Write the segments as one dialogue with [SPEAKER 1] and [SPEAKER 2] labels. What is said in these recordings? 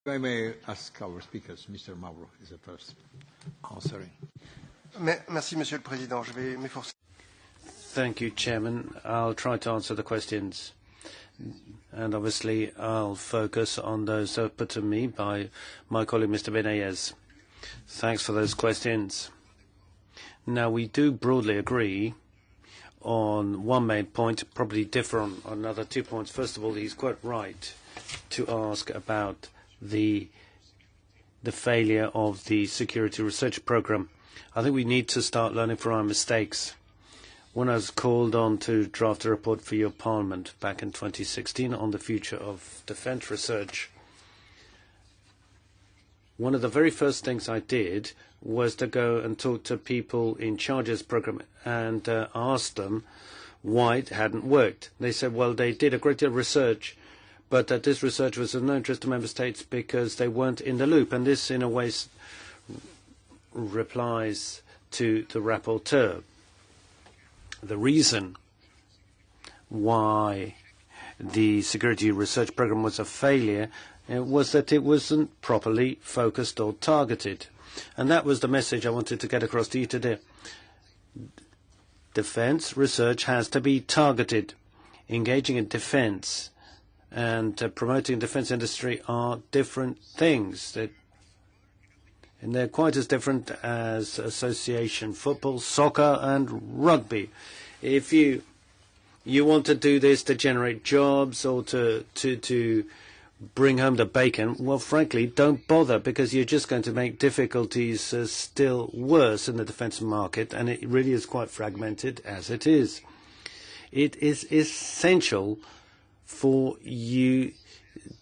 [SPEAKER 1] I may ask our speakers, Mr. Mauro is the first.
[SPEAKER 2] Oh, sorry.
[SPEAKER 3] Merci, Monsieur le Président. Je vais m'efforcer.
[SPEAKER 2] Thank you, Chairman. I'll try to answer the questions. And obviously, I'll focus on those put to me by my colleague, Mr. Benays. Thanks for those questions. Now, we do broadly agree on one main point, probably differ on another 2 points. First of all, he's quite right to ask about the failure of the security research program. I think we need to start learning from our mistakes. When I was called on to draft a report for your Parliament back in 2016 on the future of defence research, one of the very first things I did was to go and talk to people in charge of this program and ask them why it hadn't worked. They said, well, they did a great deal of research, but that this research was of no interest to member states because they weren't in the loop. And this, in a way, replies to the rapporteur. The reason why the security research program was a failure was that it wasn't properly focused or targeted. And that was the message I wanted to get across to you today. Defence research has to be targeted. Engaging in defence and promoting the defence industry are different things. And they're quite as different as association football, soccer and rugby. If you want to do this to generate jobs or to bring home the bacon, well, frankly, don't bother, because you're just going to make difficulties still worse in the defence market, and it really is quite fragmented as it is. It is essential for you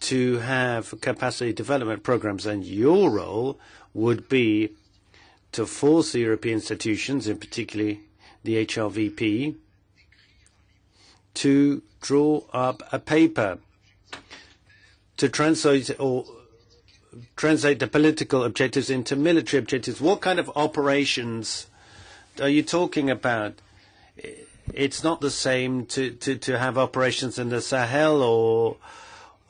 [SPEAKER 2] to have capacity development programs, and your role would be to force the European institutions, in particular the HRVP, to draw up a paper to translate the political objectives into military objectives. What kind of operations are you talking about? It's not the same to have operations in the Sahel or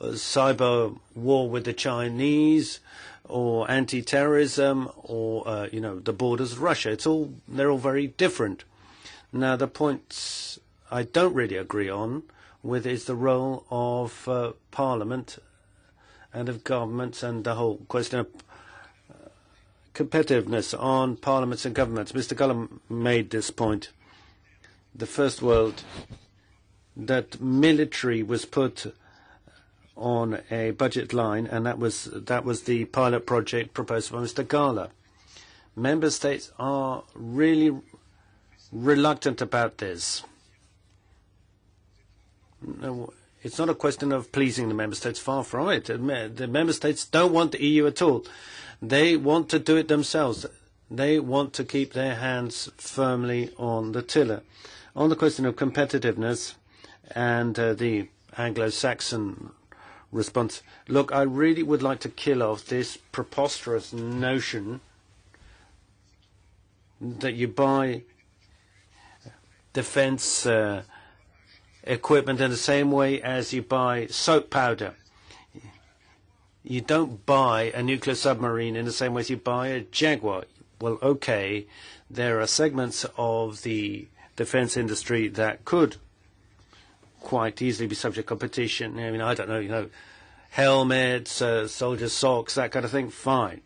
[SPEAKER 2] cyber war with the Chinese or anti-terrorism or the borders of Russia. They're all very different. Now, the points I don't really agree on with is the role of Parliament and of governments and the whole question of competitiveness on parliaments and governments. Mr. Gollum made this point. The first world, that military was put on a budget line, and that was the pilot project proposed by Mr. Gala. Member states are really reluctant about this. No, it's not a question of pleasing the member states, far from it. The member states don't want the EU at all. They want to do it themselves. They want to keep their hands firmly on the tiller. On the question of competitiveness and the Anglo-Saxon response, look, I really would like to kill off this preposterous notion that you buy defence equipment in the same way as you buy soap powder. You don't buy a nuclear submarine in the same way as you buy a Jaguar. Well, okay, there are segments of the defence industry that could quite easily be subject to competition. I mean, I don't know, helmets, soldier socks, that kind of thing, fine.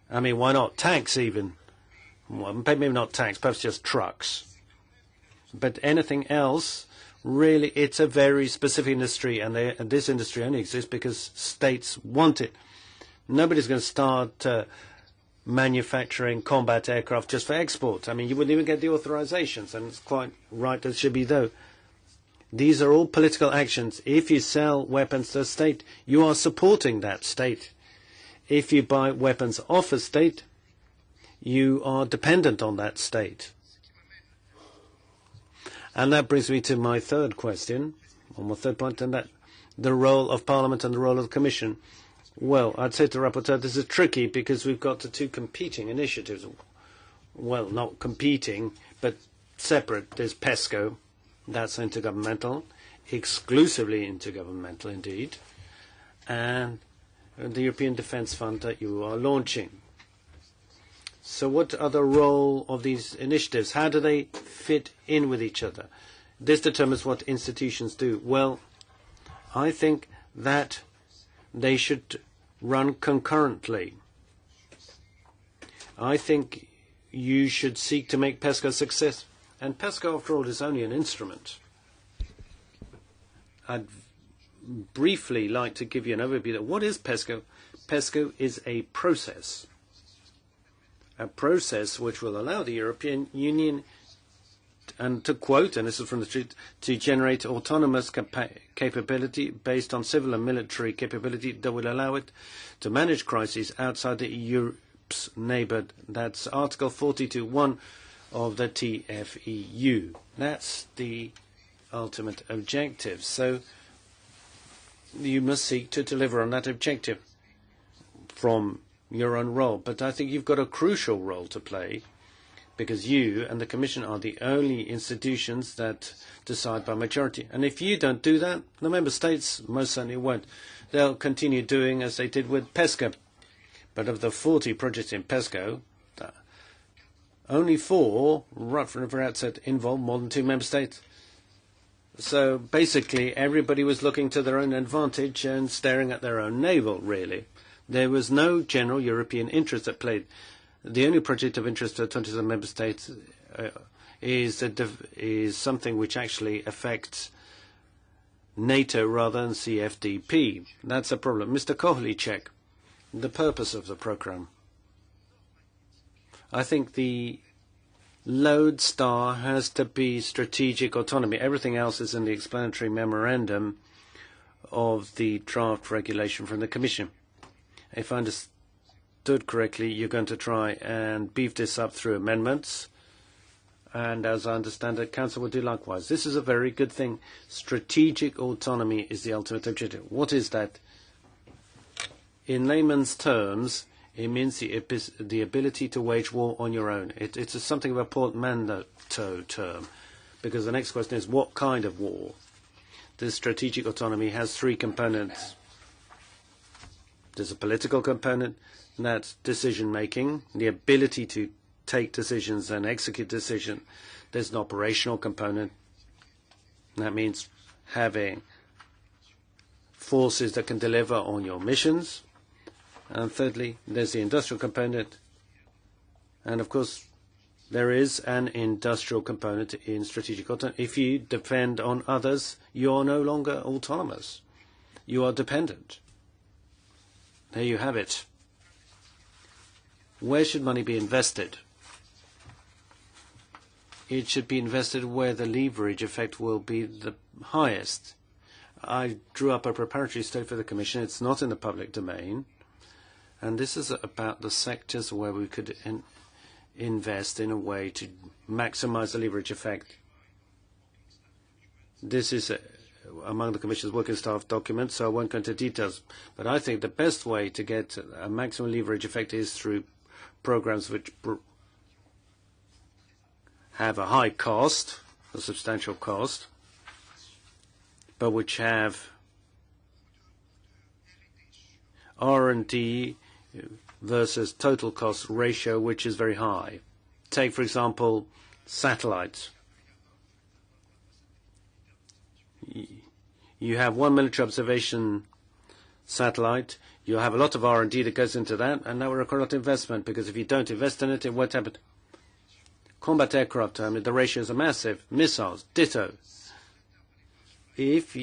[SPEAKER 2] I mean, why not? Tanks even. Well, maybe not tanks, perhaps just trucks. But anything else, really, it's a very specific industry, and this industry only exists because states want it. Nobody's going to start manufacturing combat aircraft just for export. I mean, you wouldn't even get the authorizations, and it's quite right that it should be, though. These are all political actions. If you sell weapons to a state, you are supporting that state. If you buy weapons off a state, you are dependent on that state. And that brings me to my third question, or my third point, and that the role of Parliament and the role of the Commission. Well, I'd say to the rapporteur, this is tricky because we've got the two competing initiatives. Well, not competing, but separate. There's PESCO, that's intergovernmental, exclusively intergovernmental indeed. And the European Defence Fund that you are launching. So what are the role of these initiatives? How do they fit in with each other? This determines what institutions do. Well, I think that they should run concurrently. I think you should seek to make PESCO a success. And PESCO, after all, is only an instrument. I'd briefly like to give you an overview of what is PESCO. PESCO is a process which will allow the European Union, and to quote, and this is from the treaty, to generate autonomous capability based on civil and military capability that will allow it to manage crises outside the Europe's neighbour. That's Article 42.1 of the TFEU. That's the ultimate objective. So you must seek to deliver on that objective from your own role. But I think you've got a crucial role to play, because you and the Commission are the only institutions that decide by majority. And if you don't do that, the Member States most certainly won't. They'll continue doing as they did with PESCO. But of the 40 projects in PESCO, only 4, right from the very outset, involve more than 2 Member States. So basically, everybody was looking to their own advantage and staring at their own navel, really. There was no general European interest at play. The only project of interest to 27 Member States is something which actually affects NATO rather than CFDP. That's a problem. Mr. Kohlicek, the purpose of the programme. I think the lodestar has to be strategic autonomy. Everything else is in the explanatory memorandum of the draft regulation from the Commission. If I understood correctly, you're going to try and beef this up through amendments. And as I understand it, Council will do likewise. This is a very good thing. Strategic autonomy is the ultimate objective. What is that? In layman's terms, it means the ability to wage war on your own. It's something of a portmanteau term, because the next question is, what kind of war? This strategic autonomy has 3 components. There's a political component, and that's decision-making, the ability to take decisions and execute decisions. There's an operational component. That means having forces that can deliver on your missions. And thirdly, there's the industrial component. And of course, there is an industrial component in strategic autonomy. If you depend on others, you are no longer autonomous. You are dependent. There you have it. Where should money be invested? It should be invested where the leverage effect will be the highest. I drew up a preparatory study for the Commission. It's not in the public domain. And this is about the sectors where we could invest in a way to maximize the leverage effect. This is among the Commission's working staff documents, so I won't go into details. But I think the best way to get a maximum leverage effect is through programs which have a high cost, a substantial cost, but which have R&D versus total cost ratio, which is very high. Take, for example, satellites. You have one military observation satellite, you have a lot of R&D that goes into that, and that will require a lot of investment, because if you don't invest in it, it won't happen. Combat aircraft, the ratios are massive. Missiles, ditto. If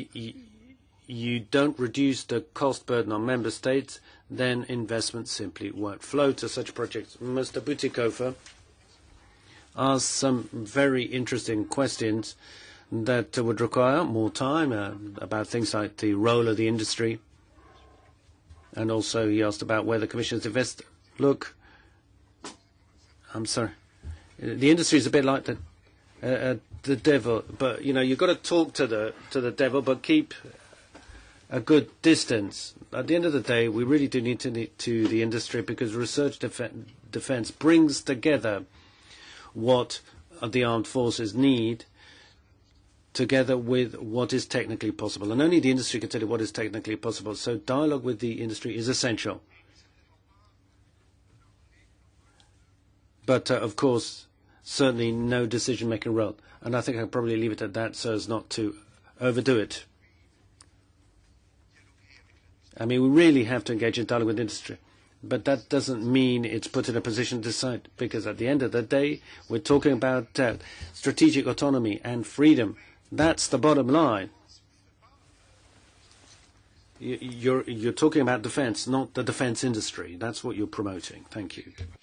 [SPEAKER 2] you don't reduce the cost burden on member states, then investment simply won't flow to such projects. Mr. Butikofer asked some very interesting questions that would require more time about things like the role of the industry. And also he asked about where the Commission's invest. Look, I'm sorry. The industry is a bit like the devil, but you've got to talk to the devil, but keep a good distance. At the end of the day, we really do need to the industry, because research defense brings together what the armed forces need together with what is technically possible. And only the industry can tell you what is technically possible. So dialogue with the industry is essential. But, of course, certainly no decision-making role. And I think I'll probably leave it at that so as not to overdo it. I mean, we really have to engage in dialogue with industry. But that doesn't mean it's put in a position to decide, because at the end of the day, we're talking about strategic autonomy and freedom. That's the bottom line. You're talking about defense, not the defense industry. That's what you're promoting. Thank you.